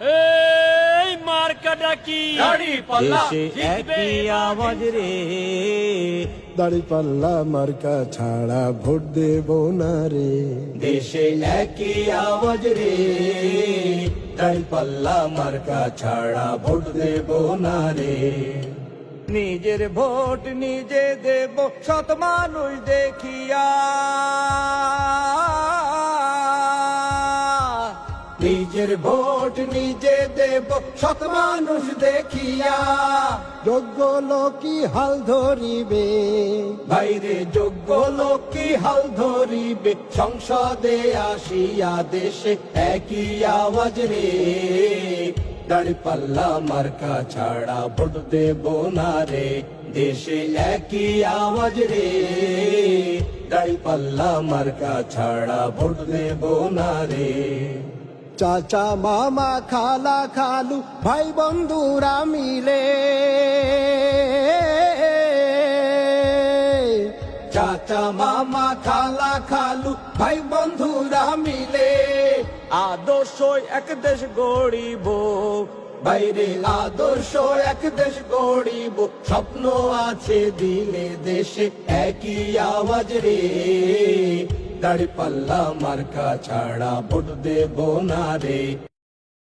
এই মার্কাটা কি দাঁড়িপাল্লা একই আওয়াজ রে, দাঁড়িপাল্লা মার্কা ছাড়া ভোট দেব না রে। দেশে একই আওয়াজ রে, দাঁড়িপাল্লা মার্কা ছাড়া ভোট দেব না রে। নিজের ভোট নিজে দেব সৎ মানুষ দেখিয়া, নিজের ভোট নিজে দেব সৎ মানুষ দেখিয়া। যোগ্য লোকই হাল ধরিবে, বাইরে যোগ্য লোকই হাল ধরিবে, সংসদে আসিয়া দেশে একই আওয়াজ রে, দাঁড়িপাল্লা মার্কা ছাড়া ভোট দেব না রে। দেশে একই আওয়াজ রে, দাঁড়িপাল্লা মার্কা ছাড়া ভোট দেব না রে। চাচা মামা খালা খালু ভাই বন্ধুরা মিলে, চাচা মামা খালা খালু ভাই বন্ধুরা মিলে, আদর্শ এক দেশ গড়িব, বাইরে আদর্শ এক দেশ গড়িব, স্বপ্ন আছে দিলে দেশে একই আওয়াজ রে, দাঁড়িপাল্লা মার্কা ছাড়া ভোট দেব না রে।